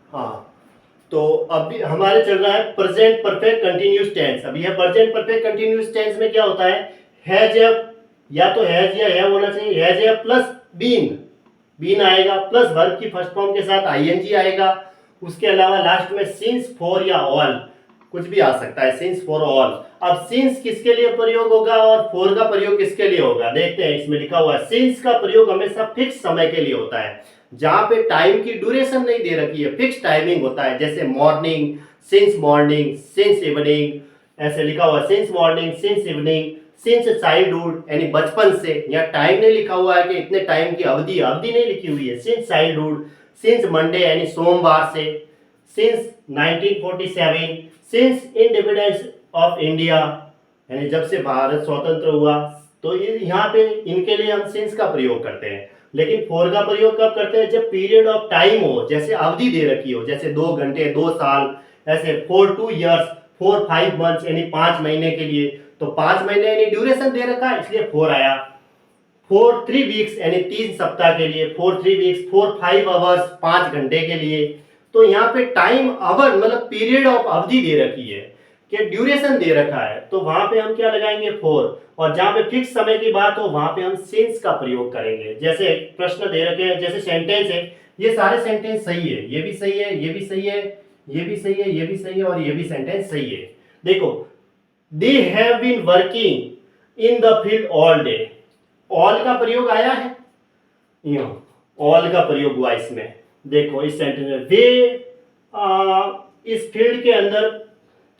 हाँ, तो अभी हमारे चल रहा है प्रेजेंट परफेक्ट कंटिन्यूस टेंस। अभी है प्रेजेंट परफेक्ट कंटिन्यूस टेंस में क्या होता हैज या तो हैज या हैव होना चाहिए, हैज या प्लस बीन, बीन आएगा प्लस वर्ब की फर्स्ट फॉर्म के साथ आईएनजी आएगा। उसके अलावा लास्ट में सिंस फॉर या ऑल कुछ भी आ सकता है, सिंस फॉर ऑल। अब सिंस किसके लिए प्रयोग होगा और फॉर का प्रयोग किसके लिए होगा, देखते हैं। इसमें लिखा हुआ है सिंस का प्रयोग हमेशा फिक्स समय के लिए होता है, जहां पे टाइम की ड्यूरेशन नहीं दे रखी है, फिक्स टाइमिंग होता है। जैसे मॉर्निंग, सिंस इवनिंग, ऐसे लिखा हुआ है since morning, since evening, since childhood यानी बचपन से। यहाँ टाइम नहीं लिखा हुआ है कि इतने टाइम की अवधि, अवधि नहीं लिखी हुई है। सिंस चाइल्डहुड, सिंस मंडे यानी सोमवार से, since 1947, since independence of India यानी जब से भारत स्वतंत्र हुआ। तो यहाँ पे इनके लिए हम सिंस का प्रयोग करते हैं। लेकिन फॉर का प्रयोग कब करते हैं, जब पीरियड ऑफ टाइम हो, जैसे अवधि दे रखी हो, जैसे 2 घंटे, 2 साल, ऐसे फॉर 2 ईयर्स, फॉर 5 मंथ्स यानी 5 महीने के लिए। तो 5 महीने यानी ड्यूरेशन दे रखा है, इसलिए फॉर आया। फॉर 3 वीक्स यानी 3 सप्ताह के लिए, फॉर 3 वीक्स, फॉर 5 आवर्स 5 घंटे के लिए। तो यहाँ पे टाइम आवर मतलब पीरियड ऑफ अवधि दे रखी है कि ड्यूरेशन दे रखा है, तो वहां पे हम क्या लगाएंगे, फॉर। और जहां पे फिक्स समय की बात हो वहां पे हम सिंस का प्रयोग करेंगे। जैसे प्रश्न दे रखे हैं, जैसे सेंटेंस है, ये सारे सेंटेंस सही है, ये भी सही है, ये भी सही है, ये भी सही है, ये भी सही है और ये भी सेंटेंस सही है। देखो, they have been working in the field all day, all का प्रयोग आया है, ऑल का प्रयोग हुआ इसमें। देखो इस सेंटेंस में, वे इस फील्ड के अंदर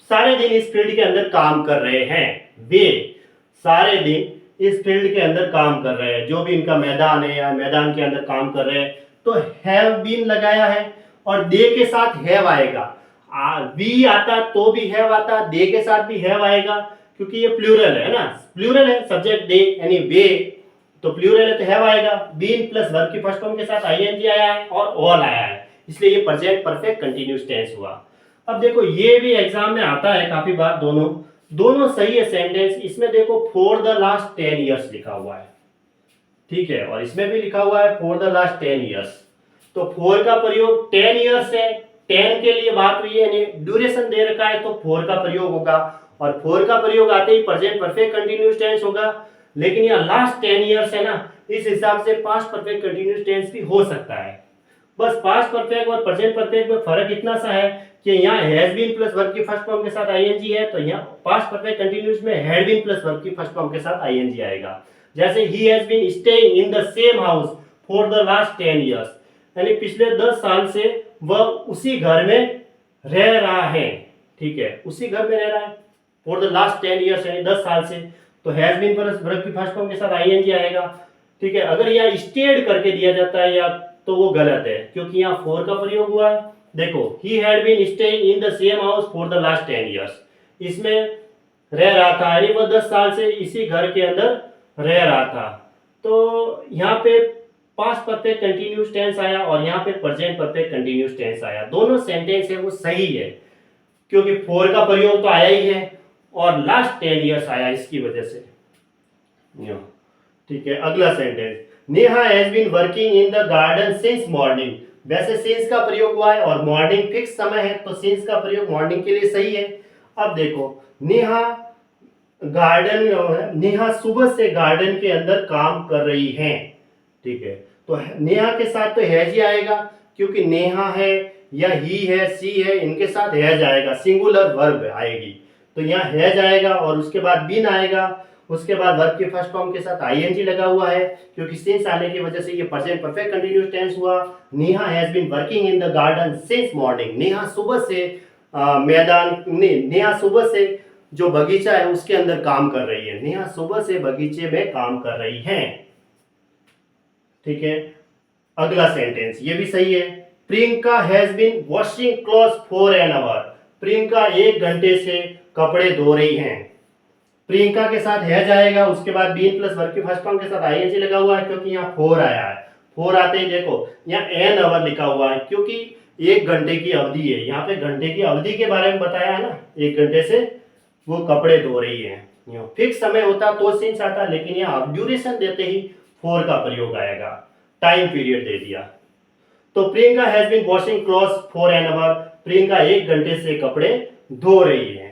सारे दिन इस फील्ड के अंदर काम कर रहे हैं। वे सारे दिन इस फील्ड के अंदर काम कर रहे हैं, जो भी इनका मैदान है या मैदान के अंदर काम कर रहे हैं। तो हैव बीन लगाया है और दे के साथ हैव आएगा। वी आता तो भी हैव आता, दे के साथ भी हैव आएगा, क्योंकि ये प्लूरल है ना, प्लूरल है, सब्जेक्ट दे यानी वे, तो प्लूरल है तो हैव आएगा। बीन प्लस वर्ब की फर्स्ट फॉर्म के साथ आईएनजी आया है और ऑल आया है, इसलिए ये प्रेजेंट परफेक्ट कंटीन्यूअस टेंस हुआ। अब देखो ये भी एग्जाम में आता है काफी बार, दोनों दोनों सही है सेंटेंस। इसमें देखो फॉर द लास्ट 10 ईयर्स लिखा हुआ है, ठीक है, और इसमें भी लिखा हुआ है फॉर द लास्ट 10 ईयर्स। तो फॉर का प्रयोग 10 ईयर्स है, 10 के लिए बात हुई है यानी ड्यूरेशन दे रखा है, तो फॉर का प्रयोग होगा। और फॉर का प्रयोग आते ही प्रेजेंट परफेक्ट कंटीन्यूअस टेंस होगा। लेकिन यह लास्ट 10 ईयर्स है ना, इस हिसाब से पास्ट परफेक्ट कंटीन्यूअस टेंस भी हो सकता है। बस पास्ट परफेक्ट और प्रेजेंट परफेक्ट में फर्क इतना सा है कि यहाँ हैज बीन प्लस वर्ब की फर्स्ट फॉर्म के साथ आईएनजी है, तो यहाँ पास्ट परफेक्ट कंटीन्यूअस में हैड बीन प्लस वर्ब की फर्स्ट फॉर्म के साथ आईएनजी आएगा। जैसे he has been staying in the same house for the last 10 years, यानी पिछले 10 साल से वह उसी घर में रह रहा है, ठीक है, उसी घर में रह रहा है फॉर द लास्ट 10 ईयर्स यानी 10 साल से। तो हैज बीन प्लस वर्ब की फर्स्ट फॉर्म के साथ आईएनजी आएगा, ठीक है। अगर यहाँ स्टेड करके दिया जाता है या तो वो गलत है, क्योंकि यहाँ फॉर का प्रयोग हुआ है। देखो, he had been staying in the same house for the last 10 years, इसमें रह रहा था यानी वो 10 साल से इसी घर के अंदर रह रहा था। तो यहाँ पे पास्ट परफेक्ट कंटीन्यूअस टेंस आया और यहाँ पे प्रेजेंट परफेक्ट कंटीन्यूअस टेंस आया। दोनों सेंटेंस है वो सही है, क्योंकि फॉर का प्रयोग तो आया ही है और लास्ट 10 ईयर्स आया इसकी वजह से, ठीक है। अगला sentence, Neha has been working in the garden since morning. वैसे सिंस का प्रयोग हुआ है और मॉर्निंग फिक्स समय है, तो सिंस का प्रयोग मॉर्निंग के लिए सही है। अब देखो, नेहा नेहा सुबह से गार्डन के अंदर काम कर रही हैं, ठीक है। तो नेहा के साथ तो हैज ही आएगा, क्योंकि नेहा है या ही है, सी है, इनके साथ हैज आएगा, सिंगुलर वर्ब आएगी, तो यहाँ हैज आएगा और उसके बाद बीन आएगा। उसके बाद वर्ब के फर्स्ट फॉर्म के साथ आईएनजी लगा हुआ है, क्योंकि सिंस आने की वजह से ये प्रेजेंट परफेक्ट कंटीन्यूअस टेंस हुआ। Neha has been working in the garden since morning, Neha सुबह से नेहा सुबह से जो बगीचा है उसके अंदर काम कर रही है, नेहा सुबह से बगीचे में काम कर रही हैं, ठीक है। अगला सेंटेंस ये भी सही है, Priyanka has been washing clothes for an hour. Priyanka 1 घंटे से कपड़े धो रही हैं, प्रियंका के साथ हैज आएगा, उसके बाद बीन प्लस वर्ब के फर्स्ट फॉर्म के साथ आईएनजी लगा हुआ है, क्योंकि यहाँ फॉर आया है। फॉर आते ही देखो यहाँ एन आवर लिखा हुआ है, क्योंकि 1 घंटे की अवधि है, यहाँ पे घंटे की अवधि के बारे में बताया है ना, 1 घंटे से वो कपड़े धो रही है। फिक्स समय होता तो सिंस आता, लेकिन यहाँ ड्यूरेशन देते ही फॉर का प्रयोग आएगा, टाइम पीरियड दे दिया। तो Priyanka has been washing clothes for an hour, Priyanka 1 घंटे से कपड़े धो रही है।